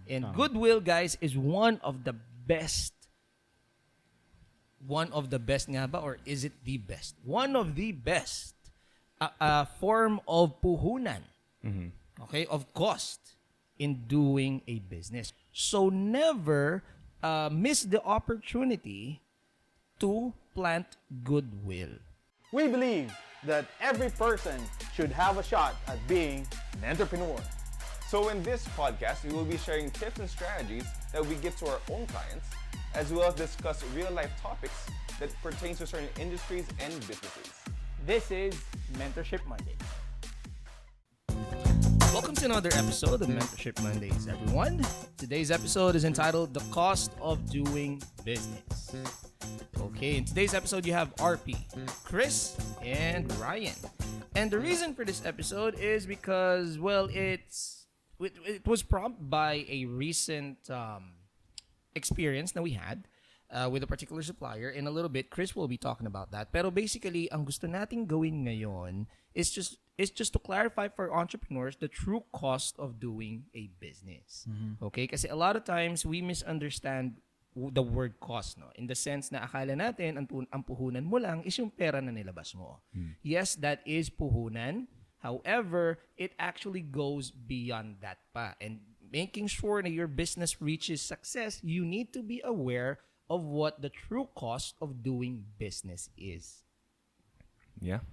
And goodwill, guys, is one of the best nga ba, or is it the best? One of the best form of puhunan, okay, of cost in doing a business. So never miss the opportunity to plant goodwill. We believe that every person should have a shot at being an entrepreneur. So in this podcast, we will be sharing tips and strategies that we give to our own clients, as well as discuss real-life topics that pertain to certain industries and businesses. This is Mentorship Monday. Welcome to another episode of Mentorship Mondays, everyone. Today's episode is entitled The Cost of Doing Business. Okay, in today's episode, you have RP, Chris, and Ryan. And the reason for this episode is because, well, it was prompted by a recent experience that we had with a particular supplier. In a little bit, Chris will be talking about that. Pero basically, ang gusto nating gawin ngayon is just to clarify for entrepreneurs the true cost of doing a business. Okay? Kasi a lot of times, we misunderstand the word cost, no? In the sense na akala natin ang puhunan mo lang is yung pera na nilabas mo. Yes, that is puhunan. However, it actually goes beyond that pa. And making sure that your business reaches success, you need to be aware of what the true cost of doing business is. Yeah.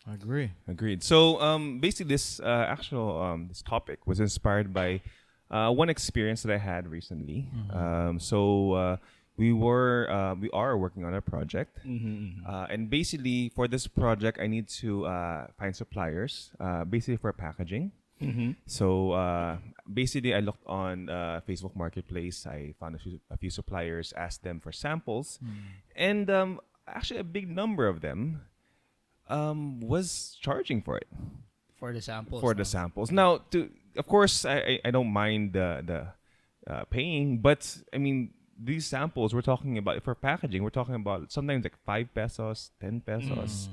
Agreed. So basically, this this topic was inspired by one experience that I had recently. We are working on a project, and basically for this project, I need to find suppliers, basically for packaging. So basically, I looked on Facebook Marketplace. I found a few suppliers, asked them for samples, and actually a big number of them was charging for it. For the samples. For the samples. Now, of course, I don't mind the paying, but I mean, these samples we're talking about for packaging, we're talking about sometimes like 5 pesos, 10 pesos.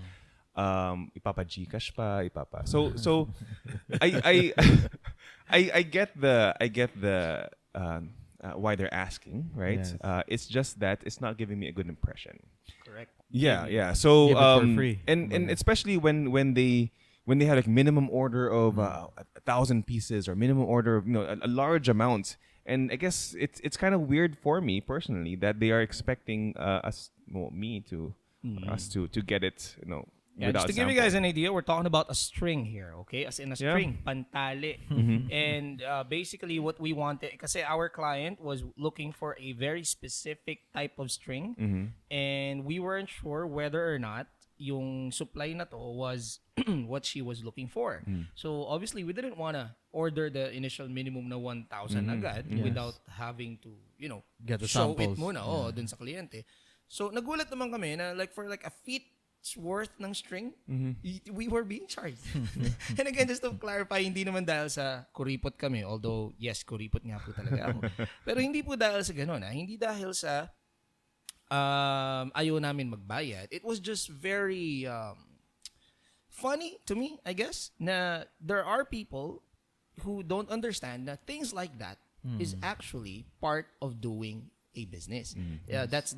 Ipapa Gcash pa, ipapa. So I get the why they're asking, right? Yes. It's just that it's not giving me a good impression. Correct. Yeah. So Give it for free. and especially when they have like minimum order of 1,000 pieces or minimum order of a large amount, and I guess it's kind of weird for me personally that they are expecting us to get it Yeah, just to give you guys an idea, we're talking about a string here, okay? As in a string, pantali. And basically what we wanted, kasi our client was looking for a very specific type of string, and we weren't sure whether or not yung supply na to was what she was looking for. So obviously, we didn't want to order the initial minimum na 1,000 agad without having to, Get the show samples. it muna dun sa kliyente. So nagulat naman kami na like for like a feet's worth ng string, we were being charged. And again, just to clarify, hindi naman dahil sa kuripot kami, although yes, kuripot nga po talaga ako. Pero hindi po dahil sa ganun, hindi dahil sa ayaw namin magbayad. It was just very funny to me, I guess, na there are people who don't understand that things like that is actually part of doing a business. That's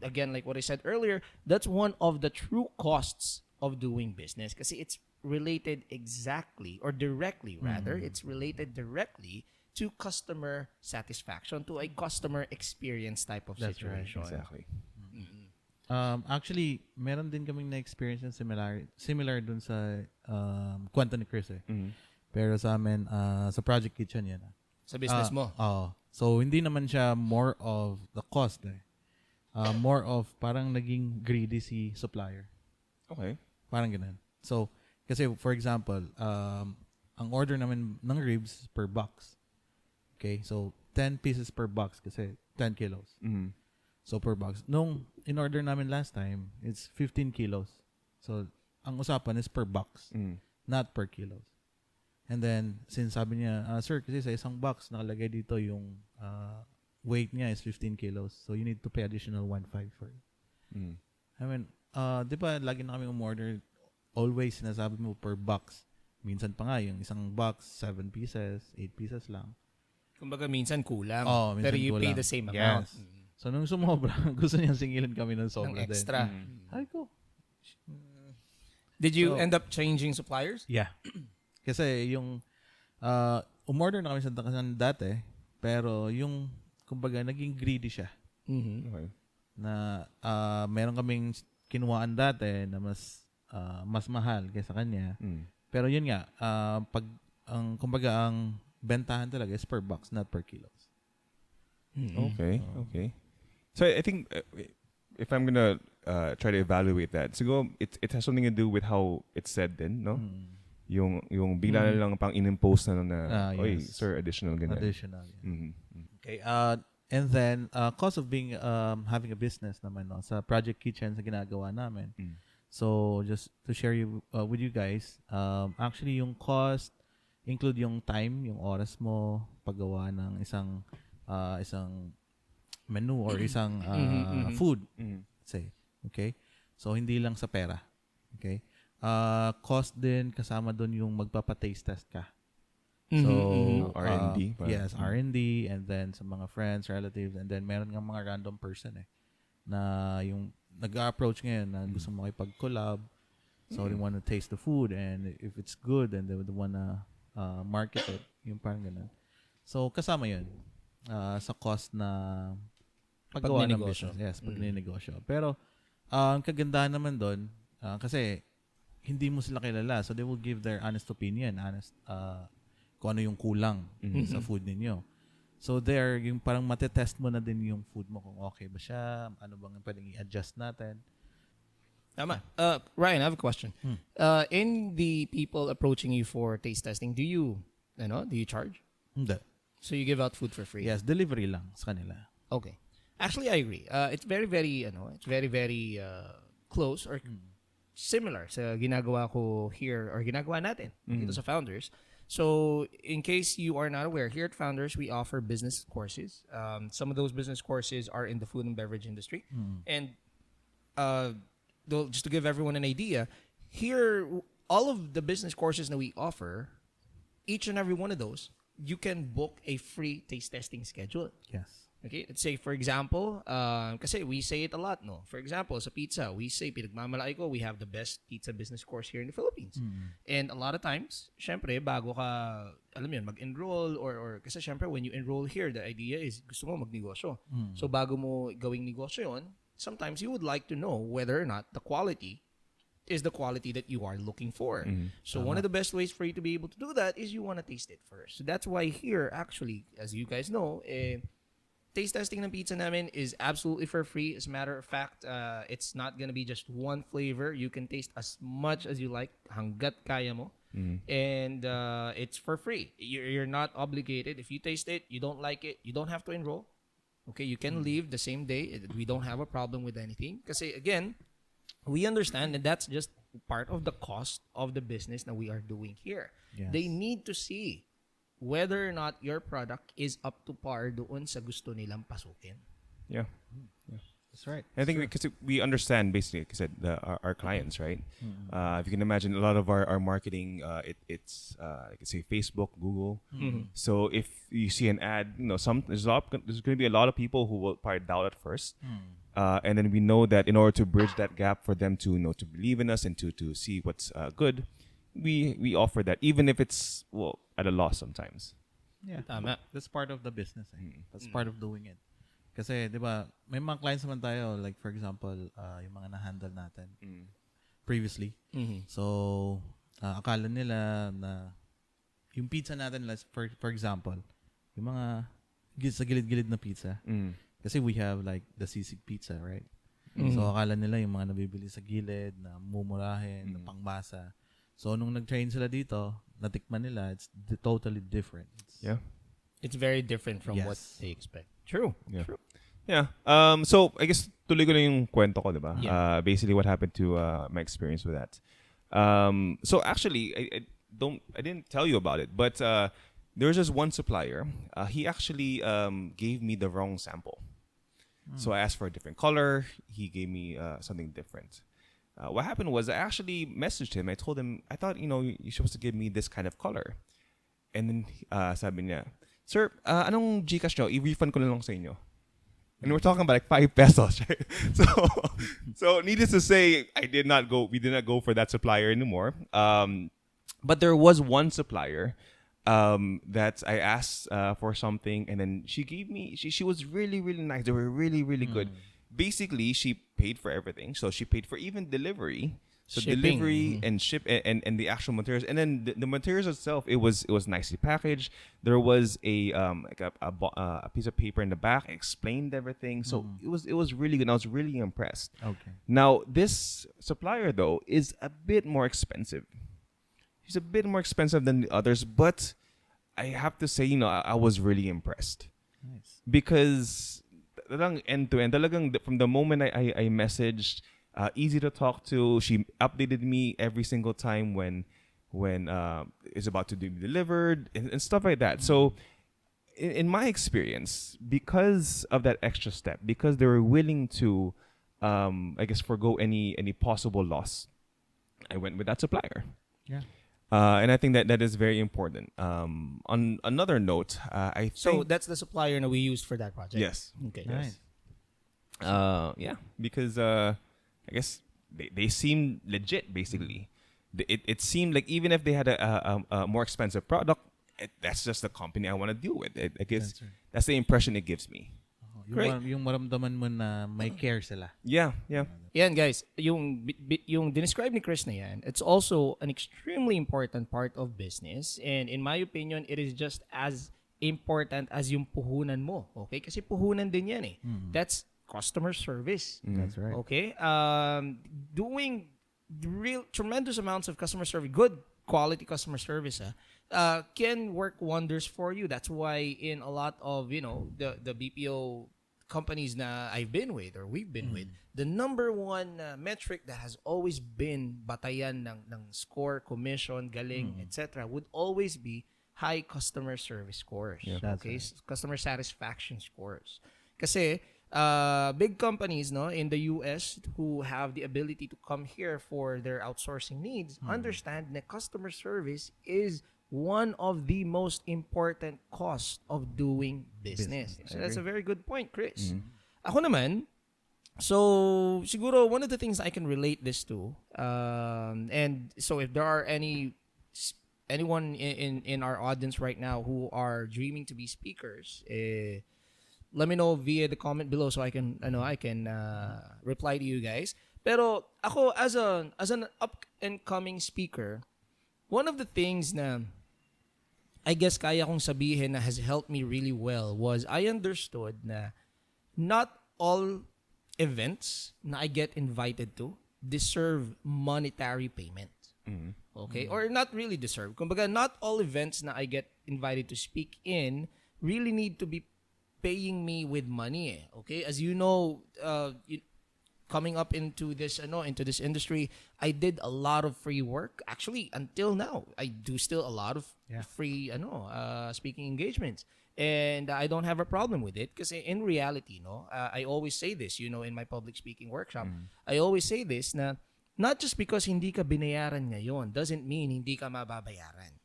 again, like what I said earlier, that's one of the true costs of doing business, kasi it's related exactly or directly rather, it's related directly to customer satisfaction, to a customer experience type of That's right. situation. Exactly. Actually, meron din kaming na-experience na similar dun sa kwento ni Chris eh. Pero sa amin, sa Project Kitchen yan. Sa business mo. So, hindi naman siya more of the cost eh. More of parang naging greedy si supplier. Okay. Parang ganun. So, kasi for example, ang order namin ng ribs per box. Okay? So, 10 pieces per box kasi 10 kilos. So, per box. Nung in-order namin last time, it's 15 kilos. So, ang usapan is per box, not per kilos. And then, since sabi niya, sir, kasi sa isang box, nakalagay dito yung weight niya is 15 kilos. So, you need to pay additional 1.5 for it. I mean, di ba, lagi na kami umorder, always sinasabi mo per box. Minsan pa nga, yung isang box, 7 pieces, 8 pieces lang. Kumbaga minsan kulang. Oh, minsan pero you pay kulang. the same amount. Yes. So nung sumobra, gusto niyang singilin kami ng Ng sobra din. extra. Ay ko. Did you So- end up changing suppliers? Yeah. Kasi yung umorder na kami sa Takasan dati, pero yung kumbaga naging greedy siya Mm-hmm. Okay. na meron kaming kinuhaan dati na mas mahal kaysa kanya. Pero yun nga, pag kumbaga ang bentahan talaga is per box, not per kilos. Okay. So I think if I'm gonna try to evaluate that, siguro it has something to do with how it's said din, no? Yung bigla na lang pang inimpose na oy, yes. sir, additional ganyan. Additional. Mhm. Okay. And then cost of being having a business naman no sa Project Kitchen sa ginagawa namin. So just to share with you guys, actually yung cost include yung time, yung oras mo paggawa ng isang menu or isang food, say. Okay? So hindi lang sa pera. Okay? Cost din kasama doon yung magpapa-taste test ka. So R&D, yes, R&D, and then sa mga friends, relatives, and then meron nga mga random person na yung nag-approach ngayon na gusto mo makipag-collab. So they want to taste the food, and if it's good, then they would want to market it. Yung parang ganun. So kasama yun sa cost na paggawa ng Pagninegosyo. business. Yes, pagninegosyo. Pero ang kagandahan naman doon, kasi hindi mo sila kilala, so they will give their honest opinion, kung ano yung kulang sa food ninyo. So there, yung parang matetest mo na din yung food mo kung okay ba siya, ano bang pwedeng i-adjust natin. Tama. Ryan, I have a question. In the people approaching you for taste testing, do you charge? Hindi. So you give out food for free? Yes, delivery lang sa kanila. Okay. Actually, I agree. It's very, very, very close or similar sa ginagawa ko here or ginagawa natin dito sa Founders. So, in case you are not aware, here at Founders, we offer business courses. Some of those business courses are in the food and beverage industry. And just to give everyone an idea, here, all of the business courses that we offer, each and every one of those, you can book a free taste testing schedule. Yes. Okay, let's say, for example, kasi we say it a lot, no? For example, sa pizza, we say, pinagmamalaki ko, we have the best pizza business course here in the Philippines. And a lot of times, syempre, bago ka, alam mo yun, mag-enroll or kasi syempre, when you enroll here, the idea is gusto mo magnegosyo. So, bago mo gawing negosyo yun, sometimes you would like to know whether or not the quality is the quality that you are looking for. So, one of the best ways for you to be able to do that is you want to taste it first. So, that's why here, actually, as you guys know, taste testing ng pizza namin is absolutely for free. As a matter of fact, it's not gonna be just one flavor. You can taste as much as you like, hanggat kaya mo. And it's for free. You're not obligated. If you taste it, you don't like it, you don't have to enroll. Okay, you can leave the same day. We don't have a problem with anything. Kasi again, we understand that that's just part of the cost of the business that we are doing here. Yes. They need to see whether or not your product is up to par doon sa gusto nilang pasukin. Yeah. That's right. I think because we understand basically, like I said, our clients, right? If you can imagine, a lot of our marketing, it's like I say, Facebook, Google. So if you see an ad, there's going to be a lot of people who will probably doubt at first, and then we know that in order to bridge that gap for them to to believe in us and to see what's good, we offer that, even if it's at a loss sometimes. Yeah. Tama. That's part of the business. That's part of doing it. Kasi, di ba, may mga clients naman tayo, like for example, yung mga na-handle natin previously. So, akala nila na yung pizza natin, for example, yung mga sa gilid-gilid na pizza. Kasi we have like the sisig pizza, right? So, akala nila yung mga nabibili sa gilid, na mumurahin, na pangmasa. So, nung nag-train sila dito, natikman nila, it's totally different. It's very different from what they expect. True. Yeah. True. Yeah. So I guess tuloy ko na yung kwento ko, diba? Yeah. Basically what happened to my experience with that. So actually, I didn't tell you about it, but there was just one supplier. He actually gave me the wrong sample. So I asked for a different color. He gave me something different. What happened was I actually messaged him. I told him, I thought, you're supposed to give me this kind of color. And then sabi niya, sir, anong GCash nyo? I-refund ko na lang sa inyo. And we're talking about like 5 pesos, right? So needless to say, we did not go for that supplier anymore. But there was one supplier that I asked for something, and then she gave me. She was really, really nice. They were really, really good. Basically, she paid for everything. So she paid for even delivery. So Shipping. delivery and ship and the actual materials, and then the materials itself, it was nicely packaged. There was like a piece of paper in the back, explained everything. So it was really good. I was really impressed. Okay. Now this supplier though is a bit more expensive. He's a bit more expensive than the others, but I have to say, I was really impressed Nice. because talagang end to end, talagang from the moment I messaged. Easy to talk to. She updated me every single time when it's about to be delivered and stuff like that. So, in my experience, because of that extra step, because they were willing to, I guess, forgo any possible loss, I went with that supplier. Yeah. And I think that is very important. On another note, I think So that's the supplier that we used for that project. yes. Okay. Nice. Yeah, because I guess they seem legit. Basically, it seemed like even if they had a more expensive product, that's just the company I want to deal with. I guess That's right. that's the impression it gives me. Great. Yung maramdaman mo na may care sila. Yeah. Yan guys, yung describe ni Chris na yan, it's also an extremely important part of business, and in my opinion, it is just as important as yung puhunan mo. Okay? Kasi puhunan din yan eh. That's customer service. That's right. Okay? Doing real tremendous amounts of customer service, good quality customer service can work wonders for you. That's why in a lot of, the BPO companies na I've been with or we've been with, the number one metric that has always been batayan ng score, commission, galing, etc. would always be high customer service scores. Yeah. That's Okay? right. Customer satisfaction scores. Kasi big companies in the US who have the ability to come here for their outsourcing needs understand that customer service is one of the most important costs of doing business. So that's a very good point, Chris. Ako naman, so siguro one of the things I can relate this to, and so if there are anyone in our audience right now who are dreaming to be speakers, let me know via the comment below so I can reply to you guys. Pero ako as an up and coming speaker, one of the things na I guess kaya kong sabihin na has helped me really well was I understood na not all events na I get invited to deserve monetary payment. Okay? Or not really deserve. Kumbaga, not all events na I get invited to speak in really need to be paying me with money. Okay? As you know, coming up into this industry, I did a lot of free work. Actually, until now, I do still a lot of free speaking engagements. And I don't have a problem with it because in reality, I always say this, in my public speaking workshop, I always say this na not just because hindi ka binayaran ngayon doesn't mean hindi ka mababayaran.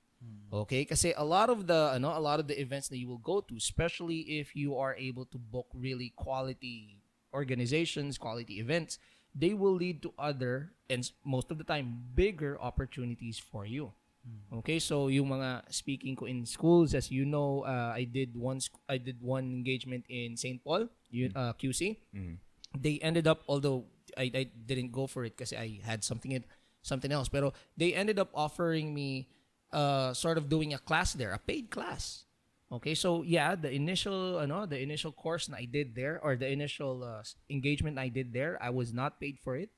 Okay? Kasi a lot of the events that you will go to, especially if you are able to book really quality organizations, quality events, they will lead to other and most of the time bigger opportunities for you. Okay, so yung mga speaking ko in schools, as you know, I did one engagement in St. Paul, QC. They ended up, although I didn't go for it because I had something else, pero they ended up offering me sort of doing a class there, a paid class. Okay, so yeah, the initial course na I did there, or the initial engagement I did there, I was not paid for it.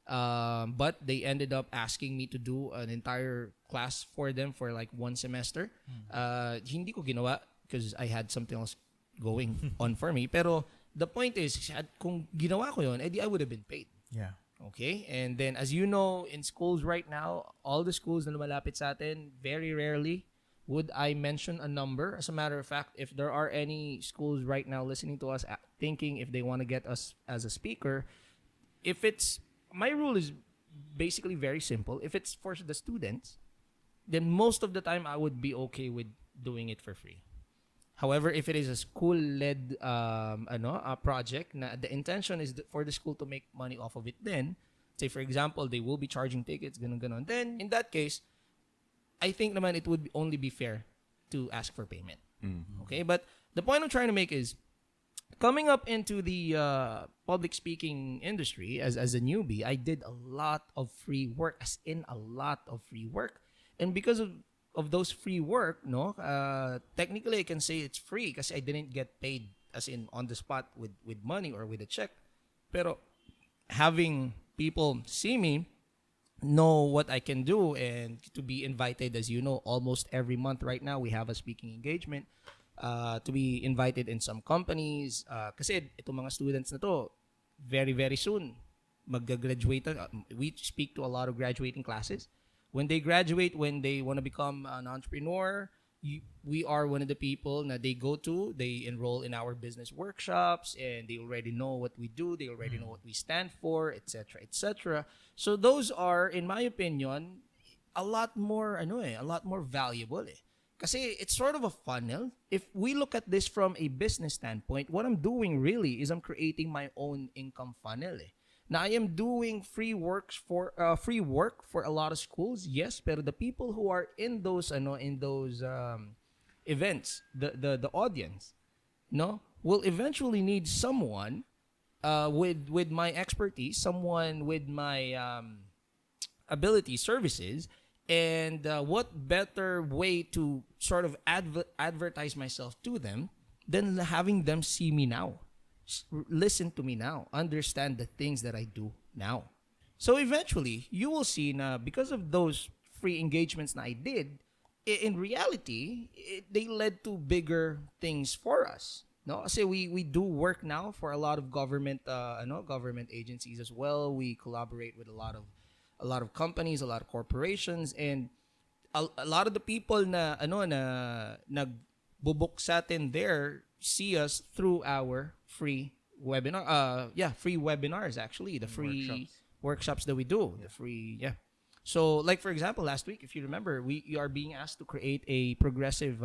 But they ended up asking me to do an entire class for them for like one semester. Hindi ko ginawa because I had something else going on for me. Pero the point is, kung ginawa ko yun, edi I would have been paid. Yeah. Okay? And then, as you know, in schools right now, all the schools na lumalapit sa atin, very rarely would I mention a number. As a matter of fact, if there are any schools right now listening to us thinking if they want to get us as a speaker, my rule is basically very simple. If it's for the students, then most of the time I would be okay with doing it for free. However, if it is a school-led project, na the intention is for the school to make money off of it, then, say for example, they will be charging tickets, ganun ganon. Then in that case, I think naman it would only be fair to ask for payment. Okay, but the point I'm trying to make is, coming up into the public speaking industry as a newbie, I did a lot of free work, as in a lot of free work. And because of those free work, no, technically I can say it's free because I didn't get paid as in on the spot with money or with a check. Pero having people see me, know what I can do, and to be invited, as you know, almost every month right now we have a speaking engagement, to be invited in some companies, kasi itong mga students na to very very soon mag-graduate. We speak to a lot of graduating classes. When they graduate, when they want to become an entrepreneur, we are one of the people that they go to. They enroll in our business workshops, and they already know what we do. They already know what we stand for, etc., etc. So those are, in my opinion, a lot more valuable. Kasi it's sort of a funnel. If we look at this from a business standpoint, what I'm doing really is I'm creating my own income funnel. Now I am doing free work for a lot of schools, yes, but the people who are in those events, the audience, no, will eventually need someone with my expertise, someone with my ability, services, and what better way to sort of advertise myself to them than having them see me now, listen to me now, understand the things that I do now. So eventually, you will see na because of those free engagements na I did, in reality, they led to bigger things for us. No, kasi we do work now for a lot of government agencies as well. We collaborate with a lot of companies, a lot of corporations, and a lot of the people na nagbubuk sa atin there see us through our free webinars, actually, the free workshops that we do, the free. So like for example, last week, if you remember, we are being asked to create a progressive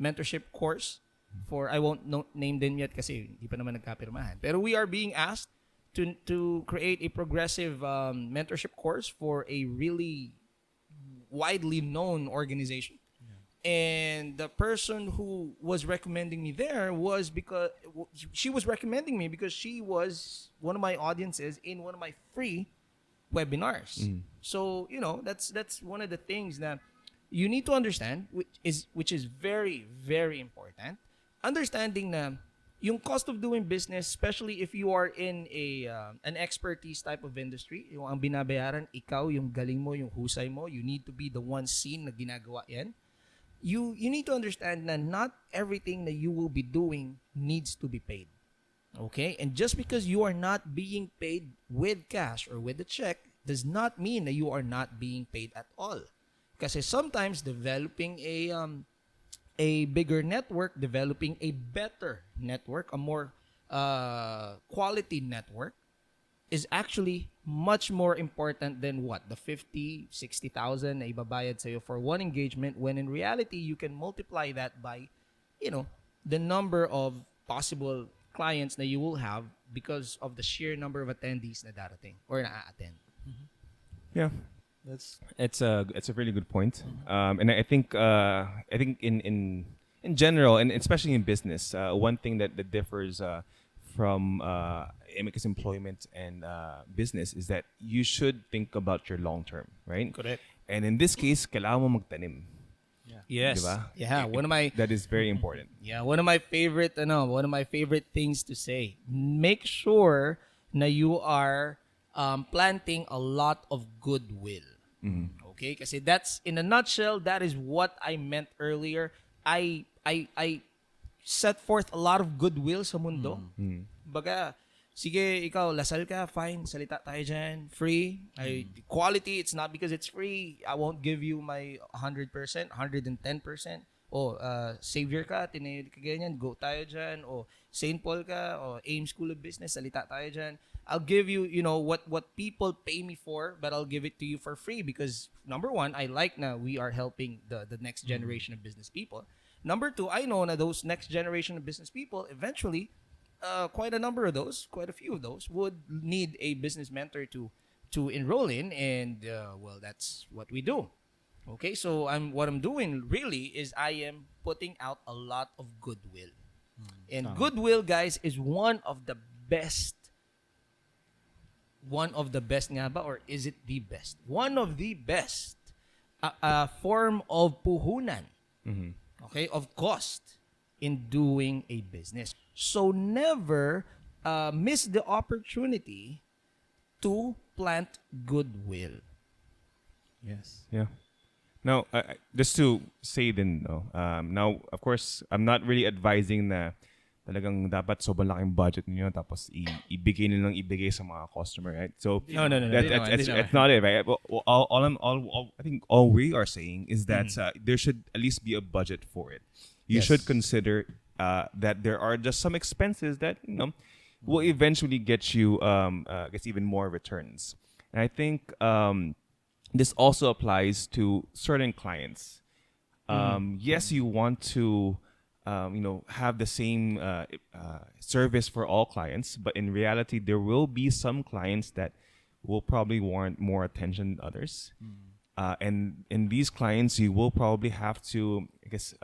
mentorship course for, I won't name them yet kasi di pa naman nagkapirmahan, pero we are being asked to create a progressive mentorship course for a really widely known organization. And the person who was recommending me there was because she was recommending me because she was one of my audiences in one of my free webinars. So, that's one of the things that you need to understand, which is very, very important. Understanding na yung cost of doing business, especially if you are in an expertise type of industry, yung ang binabayaran, ikaw, yung galing mo, yung husay mo, you need to be the one seen na ginagawa yan. You need to understand that not everything that you will be doing needs to be paid. Okay? And just because you are not being paid with cash or with a check does not mean that you are not being paid at all. Kasi sometimes developing a bigger network, developing a better network, a more quality network, is actually much more important than what? The 50, 60,000 na ibabayad sa'yo for one engagement, when in reality, you can multiply that by, the number of possible clients that you will have because of the sheer number of attendees na darating or na-attend. Yeah. It's a really good point. And I think in general, and especially in business, one thing that differs from Emika's employment and business is that you should think about your long term, right? Correct. And in this case, kailangan mo magtanim. Yes. Diba? Yeah, that is very important. Yeah, one of my favorite things to say. Make sure na you are planting a lot of goodwill. Okay? Kasi that's, in a nutshell, that is what I meant earlier. I set forth a lot of goodwill sa mundo. Baga, sige, ikaw, lasal ka, fine, salita tayo dyan, free. Quality, it's not because it's free, I won't give you my 100%, 110%. O, Savior ka, tinayod ka ganyan, go tayo dyan. O, St. Paul ka, o AIM School of Business, salita tayo dyan. I'll give you, what people pay me for, but I'll give it to you for free because, number one, I like na we are helping the next generation of business people. Number two, I know na those next generation of business people, eventually, quite a few of those would need a business mentor to enroll in, and well, that's what we do. Okay, so what I'm doing really is I am putting out a lot of goodwill. And goodwill, guys, is one of the best nga ba, or is it the best? One of the best form of puhunan, okay, of cost in doing a business. So never miss the opportunity to plant goodwill. Yes. Yeah. Now, just to say din, no, now, of course, I'm not really advising na talagang dapat sobrang laking budget niyo tapos ibigay nilang ibigay sa mga customer, right? So No. it's not it, right? I think all we are saying is that there should at least be a budget for it. You Yes. should consider that there are just some expenses that will eventually get you, I guess, even more returns. And I think this also applies to certain clients. Yes, you want to have the same service for all clients, but in reality, there will be some clients that will probably warrant more attention than others. And in these clients, you will probably have to, I guess,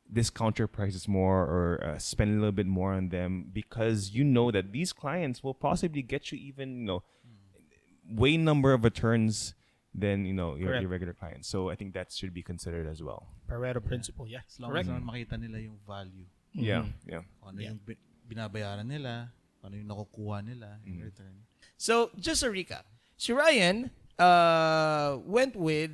discount your prices more or spend a little bit more on them, because you know that these clients will possibly get you even, way number of returns than your regular clients. So I think that should be considered as well. Pareto principle, yeah. As long Correct. as naman makita nila yung value. Yeah. Kung ano yung binabayaran nila, kung ano yung nakukuha nila in return. So, just a recap. Si Ryan went with,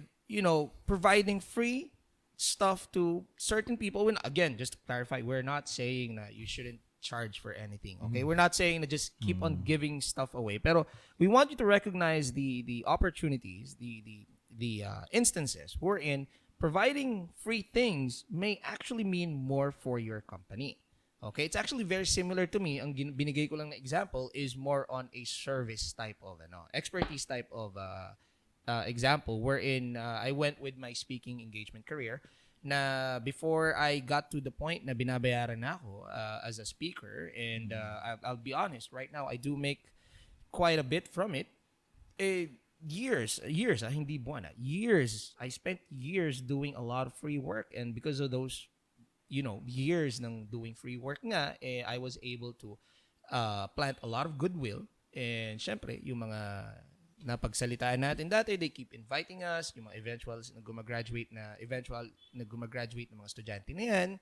providing free stuff to certain people. Again, just to clarify, we're not saying that you shouldn't charge for anything. Okay, we're not saying to just keep on giving stuff away. Pero we want you to recognize the opportunities, the instances wherein providing free things may actually mean more for your company. Okay, it's actually very similar to me. Ang binigay ko lang na example is more on a service type of expertise type of example, wherein I went with my speaking engagement career. Na before I got to the point na binabayaran na ako as a speaker, and I'll be honest, right now I do make quite a bit from it. Years, hindi buwan, years. I spent years doing a lot of free work, and because of those, years ng doing free work nga, I was able to plant a lot of goodwill. And syempre, yung mga napagsalitaan natin dati, they keep inviting us, yung mga eventual na gumagraduate na mga estudyante na yan,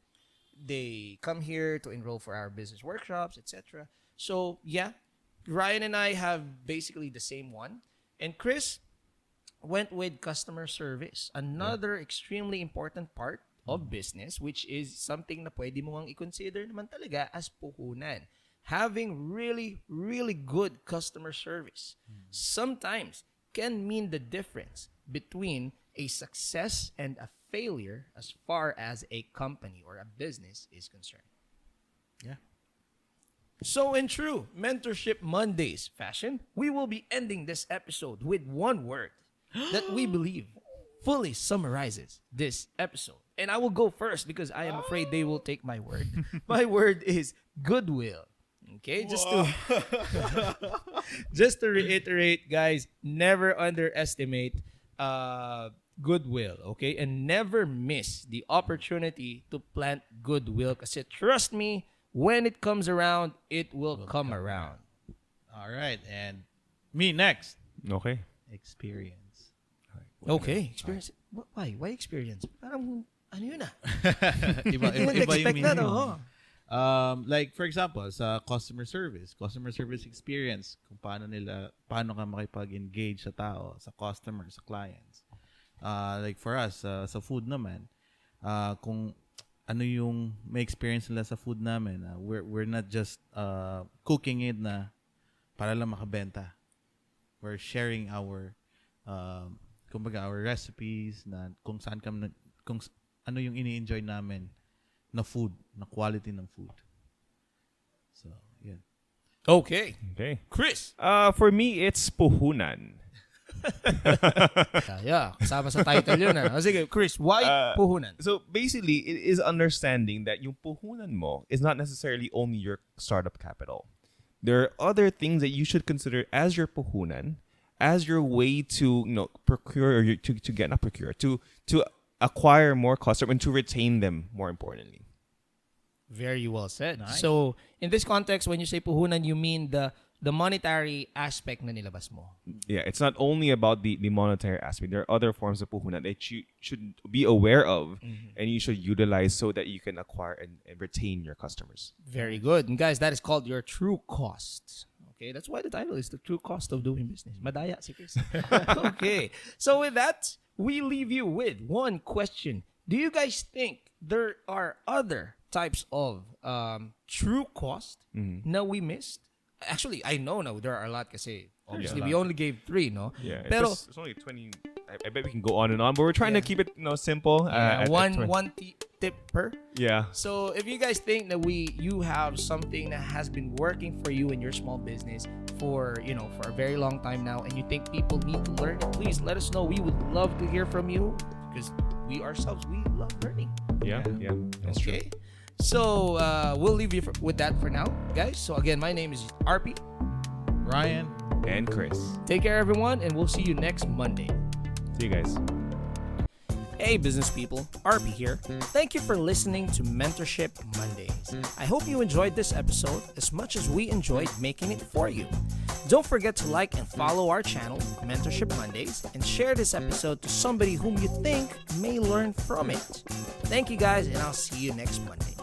they come here to enroll for our business workshops, etc. So, yeah, Ryan and I have basically the same one. And Chris went with customer service, another extremely important part of business, which is something na pwede mo ang i-consider naman talaga as puhunan. Having really, really good customer service sometimes can mean the difference between a success and a failure as far as a company or a business is concerned. Yeah. So in true Mentorship Mondays fashion, we will be ending this episode with one word that we believe fully summarizes this episode. And I will go first because I am afraid they will take my word. My word is goodwill. Okay, just to reiterate, guys, never underestimate goodwill, okay? And never miss the opportunity to plant goodwill, kasi trust me, when it comes around, it will come around. All right, and me next. Okay. Experience. Okay, experience. Why experience? Parang ano yun ah? iba yung Expect na, meaning. no? Like for example, sa customer service experience, kung paano ka makipag-engage sa tao, sa customer, sa clients. Like for us, sa food naman, kung ano yung may experience nila sa food namin, we're not just cooking it na para lang makabenta. We're sharing our kumbaga our recipes na kung ano yung ini-enjoy namin na food, na quality ng food. So, yeah. Okay. Okay. Chris. For me, it's puhunan. Yeah, kasama sa title yun. Sige, Chris, why puhunan? So basically, it is understanding that yung puhunan mo is not necessarily only your startup capital. There are other things that you should consider as your puhunan, as your way to procure or to acquire more customers and to retain them. More importantly. Very well said. Nice. So, in this context, when you say puhunan, you mean the monetary aspect na nilabas mo. Yeah, it's not only about the monetary aspect. There are other forms of puhunan that you should be aware of and you should utilize so that you can acquire and retain your customers. Very good. And guys, that is called your true cost. Okay, that's why the title is the true cost of doing business. Madaya si Chris. Okay, so with that, we leave you with one question. Do you guys think there are other types of true cost na we missed? Actually, I know now there are a lot kasi obviously we only gave 3, no? Yeah, Pero it's only 20. I bet we can go on and on, but we're trying to keep it simple. one tip per. Yeah. So if you guys think that you have something that has been working for you in your small business for a very long time now, and you think people need to learn it, please let us know. We would love to hear from you because we ourselves love learning. Yeah. That's true. Okay. So we'll leave you with that for now, guys. So again, my name is RP. Ryan. And Chris. Take care, everyone, and we'll see you next Monday. See you guys. Hey, business people, RP here. Thank you for listening to Mentorship Mondays. I hope you enjoyed this episode as much as we enjoyed making it for you. Don't forget to like and follow our channel, Mentorship Mondays, and share this episode to somebody whom you think may learn from it. Thank you guys, and I'll see you next Monday.